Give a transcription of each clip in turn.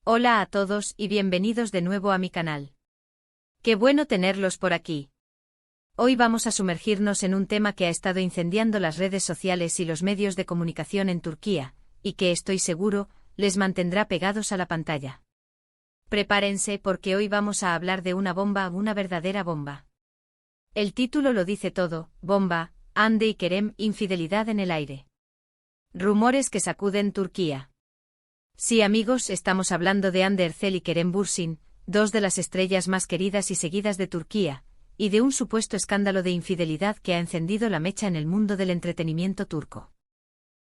Hola a todos y bienvenidos de nuevo a mi canal. Qué bueno tenerlos por aquí. Hoy vamos a sumergirnos en un tema que ha estado incendiando las redes sociales y los medios de comunicación en Turquía, y que estoy seguro, les mantendrá pegados a la pantalla. Prepárense porque hoy vamos a hablar de una bomba, una verdadera bomba. El título lo dice todo, bomba, Hande y Kerem, infidelidad en el aire. Rumores que sacuden Turquía. Sí amigos, estamos hablando de Hande Erçel y Kerem Bürsin, dos de las estrellas más queridas y seguidas de Turquía, y de un supuesto escándalo de infidelidad que ha encendido la mecha en el mundo del entretenimiento turco.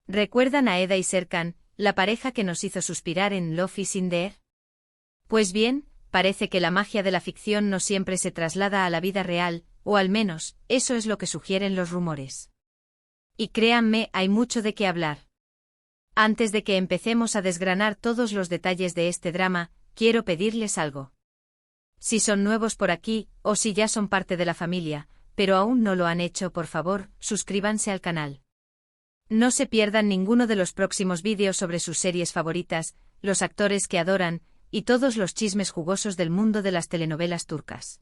¿Recuerdan a Eda y Serkan, la pareja que nos hizo suspirar en Love is in the Air? Pues bien, parece que la magia de la ficción no siempre se traslada a la vida real, o al menos, eso es lo que sugieren los rumores. Y créanme, hay mucho de qué hablar. Antes de que empecemos a desgranar todos los detalles de este drama, quiero pedirles algo. Si son nuevos por aquí, o si ya son parte de la familia, pero aún no lo han hecho, por favor, suscríbanse al canal. No se pierdan ninguno de los próximos vídeos sobre sus series favoritas, los actores que adoran, y todos los chismes jugosos del mundo de las telenovelas turcas.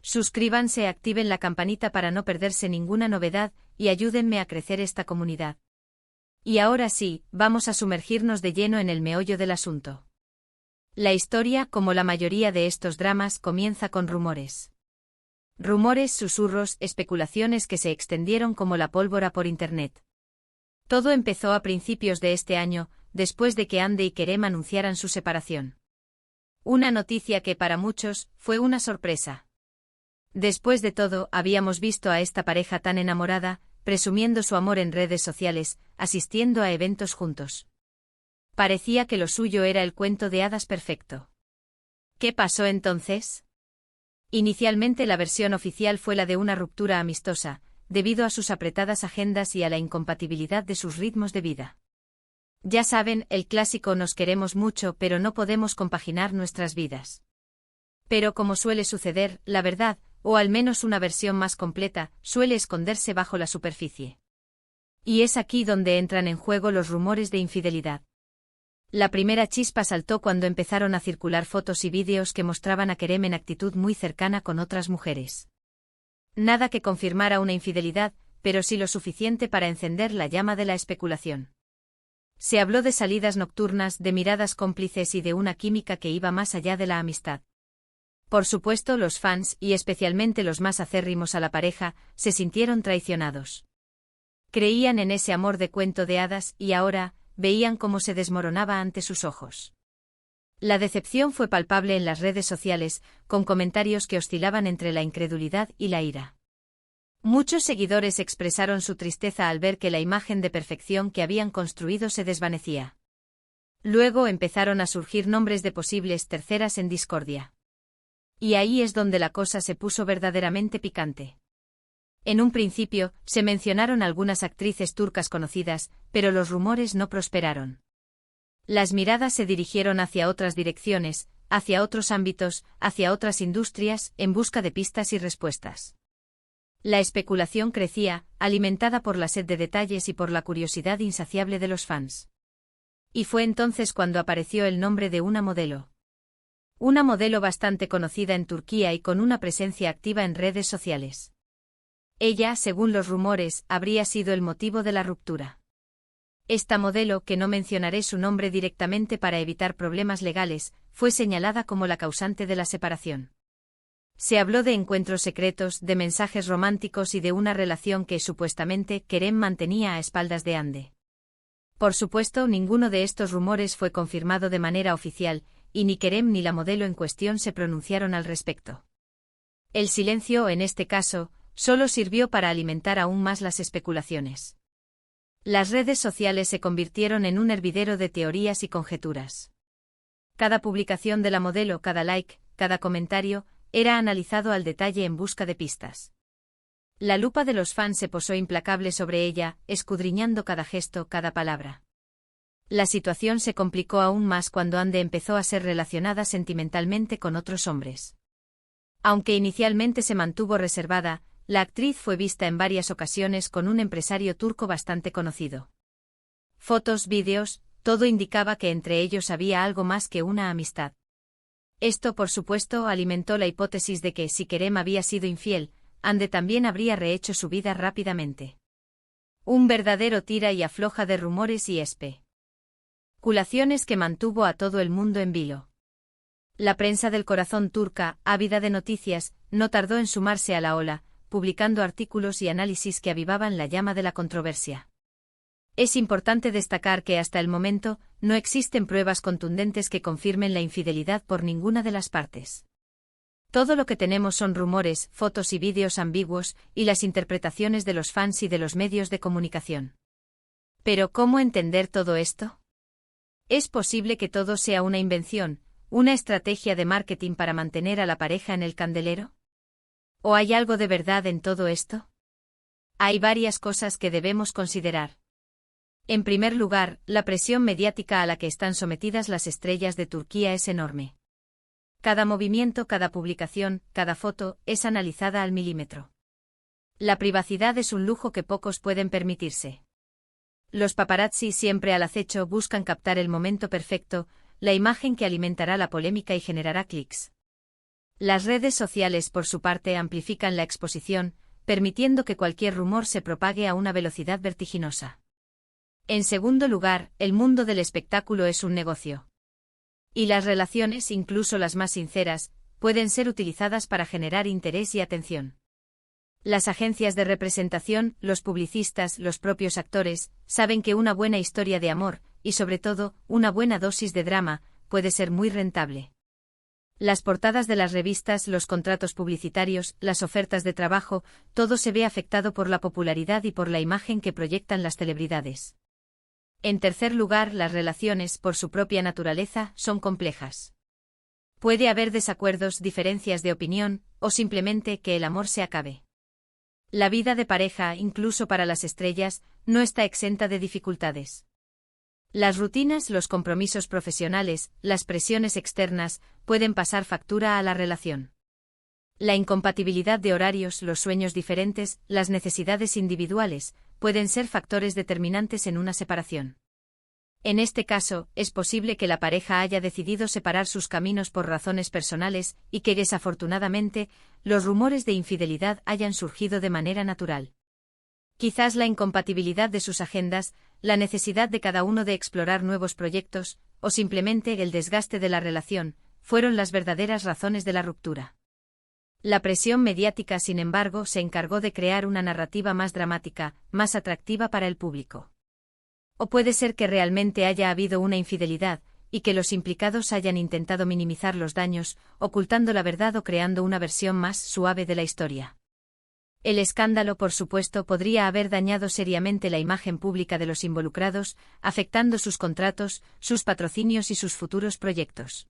Suscríbanse, activen la campanita para no perderse ninguna novedad, y ayúdenme a crecer esta comunidad. Y ahora sí, vamos a sumergirnos de lleno en el meollo del asunto. La historia, como la mayoría de estos dramas, comienza con rumores. Rumores, susurros, especulaciones que se extendieron como la pólvora por internet. Todo empezó a principios de este año, después de que Hande y Kerem anunciaran su separación. Una noticia que para muchos fue una sorpresa. Después de todo, habíamos visto a esta pareja tan enamorada, presumiendo su amor en redes sociales, asistiendo a eventos juntos. Parecía que lo suyo era el cuento de hadas perfecto. ¿Qué pasó entonces? Inicialmente la versión oficial fue la de una ruptura amistosa, debido a sus apretadas agendas y a la incompatibilidad de sus ritmos de vida. Ya saben, el clásico nos queremos mucho pero no podemos compaginar nuestras vidas. Pero como suele suceder, la verdad, o al menos una versión más completa, suele esconderse bajo la superficie. Y es aquí donde entran en juego los rumores de infidelidad. La primera chispa saltó cuando empezaron a circular fotos y vídeos que mostraban a Kerem en actitud muy cercana con otras mujeres. Nada que confirmara una infidelidad, pero sí lo suficiente para encender la llama de la especulación. Se habló de salidas nocturnas, de miradas cómplices y de una química que iba más allá de la amistad. Por supuesto, los fans, y especialmente los más acérrimos a la pareja, se sintieron traicionados. Creían en ese amor de cuento de hadas y ahora, veían cómo se desmoronaba ante sus ojos. La decepción fue palpable en las redes sociales, con comentarios que oscilaban entre la incredulidad y la ira. Muchos seguidores expresaron su tristeza al ver que la imagen de perfección que habían construido se desvanecía. Luego empezaron a surgir nombres de posibles terceras en discordia. Y ahí es donde la cosa se puso verdaderamente picante. En un principio, se mencionaron algunas actrices turcas conocidas, pero los rumores no prosperaron. Las miradas se dirigieron hacia otras direcciones, hacia otros ámbitos, hacia otras industrias, en busca de pistas y respuestas. La especulación crecía, alimentada por la sed de detalles y por la curiosidad insaciable de los fans. Y fue entonces cuando apareció el nombre de una modelo. Una modelo bastante conocida en Turquía y con una presencia activa en redes sociales. Ella, según los rumores, habría sido el motivo de la ruptura. Esta modelo, que no mencionaré su nombre directamente para evitar problemas legales, fue señalada como la causante de la separación. Se habló de encuentros secretos, de mensajes románticos y de una relación que supuestamente Kerem mantenía a espaldas de Hande. Por supuesto, ninguno de estos rumores fue confirmado de manera oficial, y ni Kerem ni la modelo en cuestión se pronunciaron al respecto. El silencio, en este caso, solo sirvió para alimentar aún más las especulaciones. Las redes sociales se convirtieron en un hervidero de teorías y conjeturas. Cada publicación de la modelo, cada like, cada comentario, era analizado al detalle en busca de pistas. La lupa de los fans se posó implacable sobre ella, escudriñando cada gesto, cada palabra. La situación se complicó aún más cuando Hande empezó a ser relacionada sentimentalmente con otros hombres. Aunque inicialmente se mantuvo reservada, la actriz fue vista en varias ocasiones con un empresario turco bastante conocido. Fotos, vídeos, todo indicaba que entre ellos había algo más que una amistad. Esto, por supuesto, alimentó la hipótesis de que, si Kerem había sido infiel, Ande también habría rehecho su vida rápidamente. Un verdadero tira y afloja de rumores y especulaciones que mantuvo a todo el mundo en vilo. La prensa del corazón turca, ávida de noticias, no tardó en sumarse a la ola, publicando artículos y análisis que avivaban la llama de la controversia. Es importante destacar que hasta el momento no existen pruebas contundentes que confirmen la infidelidad por ninguna de las partes. Todo lo que tenemos son rumores, fotos y vídeos ambiguos, y las interpretaciones de los fans y de los medios de comunicación. Pero ¿cómo entender todo esto? ¿Es posible que todo sea una invención, una estrategia de marketing para mantener a la pareja en el candelero? ¿O hay algo de verdad en todo esto? Hay varias cosas que debemos considerar. En primer lugar, la presión mediática a la que están sometidas las estrellas de Turquía es enorme. Cada movimiento, cada publicación, cada foto, es analizada al milímetro. La privacidad es un lujo que pocos pueden permitirse. Los paparazzi, siempre al acecho, buscan captar el momento perfecto, la imagen que alimentará la polémica y generará clics. Las redes sociales, por su parte, amplifican la exposición, permitiendo que cualquier rumor se propague a una velocidad vertiginosa. En segundo lugar, el mundo del espectáculo es un negocio. Y las relaciones, incluso las más sinceras, pueden ser utilizadas para generar interés y atención. Las agencias de representación, los publicistas, los propios actores, saben que una buena historia de amor, y sobre todo, una buena dosis de drama, puede ser muy rentable. Las portadas de las revistas, los contratos publicitarios, las ofertas de trabajo, todo se ve afectado por la popularidad y por la imagen que proyectan las celebridades. En tercer lugar, las relaciones, por su propia naturaleza, son complejas. Puede haber desacuerdos, diferencias de opinión, o simplemente que el amor se acabe. La vida de pareja, incluso para las estrellas, no está exenta de dificultades. Las rutinas, los compromisos profesionales, las presiones externas, pueden pasar factura a la relación. La incompatibilidad de horarios, los sueños diferentes, las necesidades individuales, pueden ser factores determinantes en una separación. En este caso, es posible que la pareja haya decidido separar sus caminos por razones personales y que, desafortunadamente, los rumores de infidelidad hayan surgido de manera natural. Quizás la incompatibilidad de sus agendas, la necesidad de cada uno de explorar nuevos proyectos, o simplemente el desgaste de la relación, fueron las verdaderas razones de la ruptura. La presión mediática, sin embargo, se encargó de crear una narrativa más dramática, más atractiva para el público. O puede ser que realmente haya habido una infidelidad, y que los implicados hayan intentado minimizar los daños, ocultando la verdad o creando una versión más suave de la historia. El escándalo, por supuesto, podría haber dañado seriamente la imagen pública de los involucrados, afectando sus contratos, sus patrocinios y sus futuros proyectos.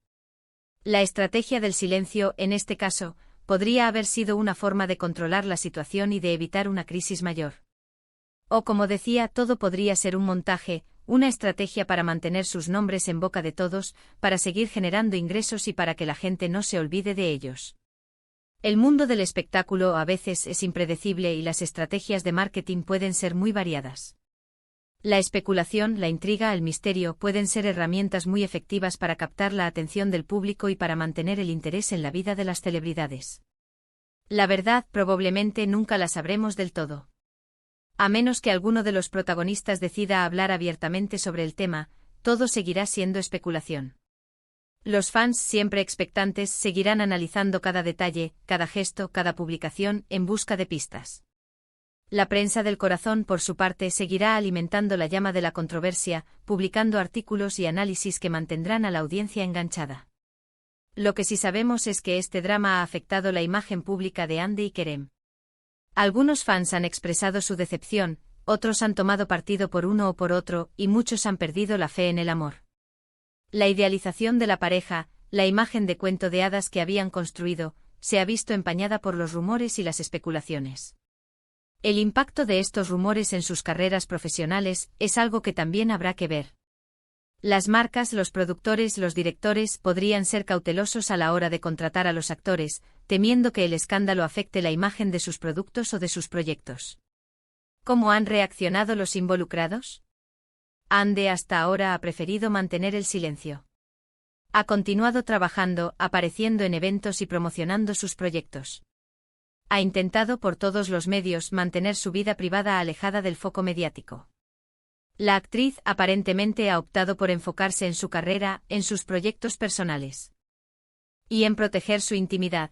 La estrategia del silencio, en este caso, podría haber sido una forma de controlar la situación y de evitar una crisis mayor. O, como decía, todo podría ser un montaje, una estrategia para mantener sus nombres en boca de todos, para seguir generando ingresos y para que la gente no se olvide de ellos. El mundo del espectáculo a veces es impredecible y las estrategias de marketing pueden ser muy variadas. La especulación, la intriga, el misterio pueden ser herramientas muy efectivas para captar la atención del público y para mantener el interés en la vida de las celebridades. La verdad, probablemente nunca la sabremos del todo. A menos que alguno de los protagonistas decida hablar abiertamente sobre el tema, todo seguirá siendo especulación. Los fans, siempre expectantes, seguirán analizando cada detalle, cada gesto, cada publicación, en busca de pistas. La prensa del corazón, por su parte, seguirá alimentando la llama de la controversia, publicando artículos y análisis que mantendrán a la audiencia enganchada. Lo que sí sabemos es que este drama ha afectado la imagen pública de Hande y Kerem. Algunos fans han expresado su decepción, otros han tomado partido por uno o por otro, y muchos han perdido la fe en el amor. La idealización de la pareja, la imagen de cuento de hadas que habían construido, se ha visto empañada por los rumores y las especulaciones. El impacto de estos rumores en sus carreras profesionales es algo que también habrá que ver. Las marcas, los productores, los directores podrían ser cautelosos a la hora de contratar a los actores, temiendo que el escándalo afecte la imagen de sus productos o de sus proyectos. ¿Cómo han reaccionado los involucrados? Hande hasta ahora ha preferido mantener el silencio. Ha continuado trabajando, apareciendo en eventos y promocionando sus proyectos. Ha intentado por todos los medios mantener su vida privada alejada del foco mediático. La actriz aparentemente ha optado por enfocarse en su carrera, en sus proyectos personales. Y en proteger su intimidad.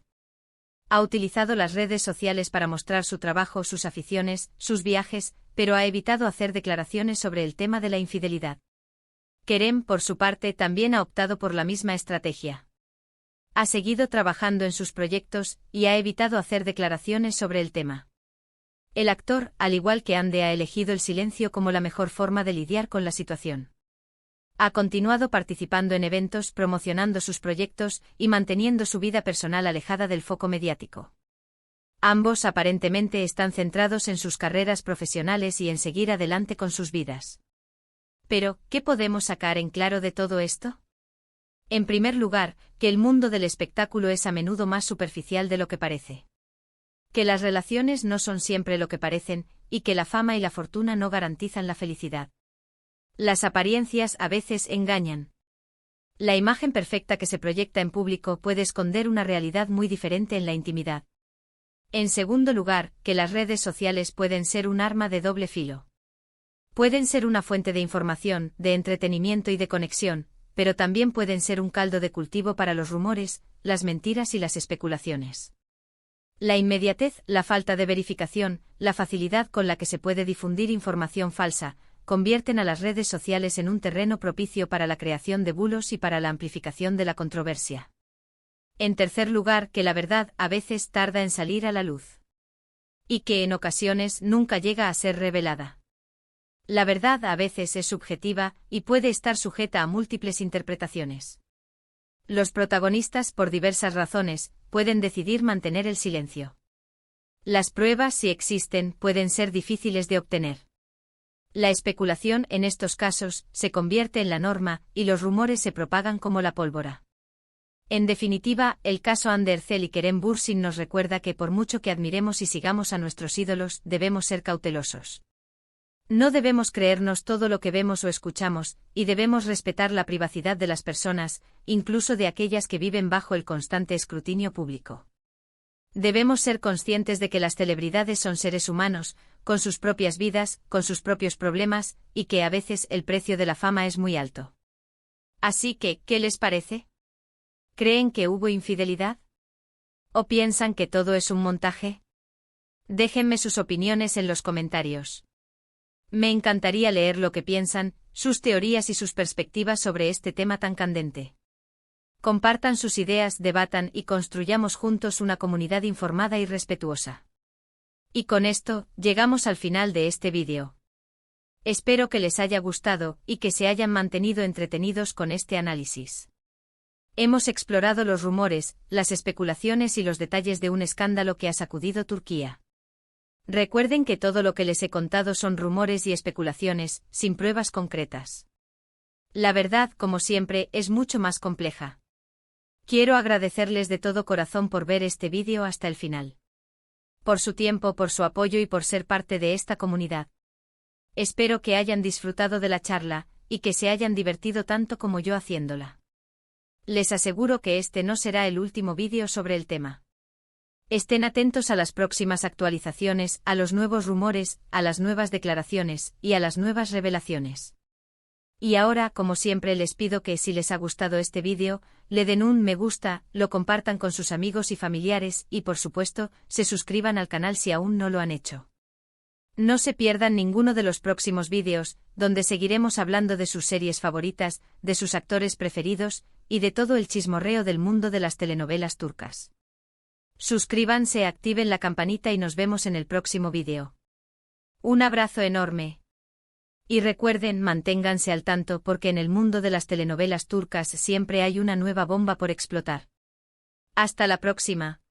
Ha utilizado las redes sociales para mostrar su trabajo, sus aficiones, sus viajes, pero ha evitado hacer declaraciones sobre el tema de la infidelidad. Kerem, por su parte, también ha optado por la misma estrategia. Ha seguido trabajando en sus proyectos y ha evitado hacer declaraciones sobre el tema. El actor, al igual que Hande, ha elegido el silencio como la mejor forma de lidiar con la situación. Ha continuado participando en eventos, promocionando sus proyectos y manteniendo su vida personal alejada del foco mediático. Ambos aparentemente están centrados en sus carreras profesionales y en seguir adelante con sus vidas. Pero, ¿qué podemos sacar en claro de todo esto? En primer lugar, que el mundo del espectáculo es a menudo más superficial de lo que parece. Que las relaciones no son siempre lo que parecen, y que la fama y la fortuna no garantizan la felicidad. Las apariencias a veces engañan. La imagen perfecta que se proyecta en público puede esconder una realidad muy diferente en la intimidad. En segundo lugar, que las redes sociales pueden ser un arma de doble filo. Pueden ser una fuente de información, de entretenimiento y de conexión, pero también pueden ser un caldo de cultivo para los rumores, las mentiras y las especulaciones. La inmediatez, la falta de verificación, la facilidad con la que se puede difundir información falsa, convierten a las redes sociales en un terreno propicio para la creación de bulos y para la amplificación de la controversia. En tercer lugar, que la verdad a veces tarda en salir a la luz. Y que en ocasiones nunca llega a ser revelada. La verdad a veces es subjetiva y puede estar sujeta a múltiples interpretaciones. Los protagonistas, por diversas razones, pueden decidir mantener el silencio. Las pruebas, si existen, pueden ser difíciles de obtener. La especulación, en estos casos, se convierte en la norma, y los rumores se propagan como la pólvora. En definitiva, el caso Hande Erçel y Kerem Bürsin nos recuerda que por mucho que admiremos y sigamos a nuestros ídolos, debemos ser cautelosos. No debemos creernos todo lo que vemos o escuchamos, y debemos respetar la privacidad de las personas, incluso de aquellas que viven bajo el constante escrutinio público. Debemos ser conscientes de que las celebridades son seres humanos, con sus propias vidas, con sus propios problemas, y que a veces el precio de la fama es muy alto. Así que, ¿qué les parece? ¿Creen que hubo infidelidad? ¿O piensan que todo es un montaje? Déjenme sus opiniones en los comentarios. Me encantaría leer lo que piensan, sus teorías y sus perspectivas sobre este tema tan candente. Compartan sus ideas, debatan y construyamos juntos una comunidad informada y respetuosa. Y con esto, llegamos al final de este vídeo. Espero que les haya gustado y que se hayan mantenido entretenidos con este análisis. Hemos explorado los rumores, las especulaciones y los detalles de un escándalo que ha sacudido Turquía. Recuerden que todo lo que les he contado son rumores y especulaciones, sin pruebas concretas. La verdad, como siempre, es mucho más compleja. Quiero agradecerles de todo corazón por ver este vídeo hasta el final. Por su tiempo, por su apoyo y por ser parte de esta comunidad. Espero que hayan disfrutado de la charla, y que se hayan divertido tanto como yo haciéndola. Les aseguro que este no será el último vídeo sobre el tema. Estén atentos a las próximas actualizaciones, a los nuevos rumores, a las nuevas declaraciones, y a las nuevas revelaciones. Y ahora, como siempre, les pido que si les ha gustado este vídeo, le den un me gusta, lo compartan con sus amigos y familiares, y por supuesto, se suscriban al canal si aún no lo han hecho. No se pierdan ninguno de los próximos vídeos, donde seguiremos hablando de sus series favoritas, de sus actores preferidos, y de todo el chismorreo del mundo de las telenovelas turcas. Suscríbanse, activen la campanita y nos vemos en el próximo vídeo. Un abrazo enorme. Y recuerden, manténganse al tanto porque en el mundo de las telenovelas turcas siempre hay una nueva bomba por explotar. Hasta la próxima.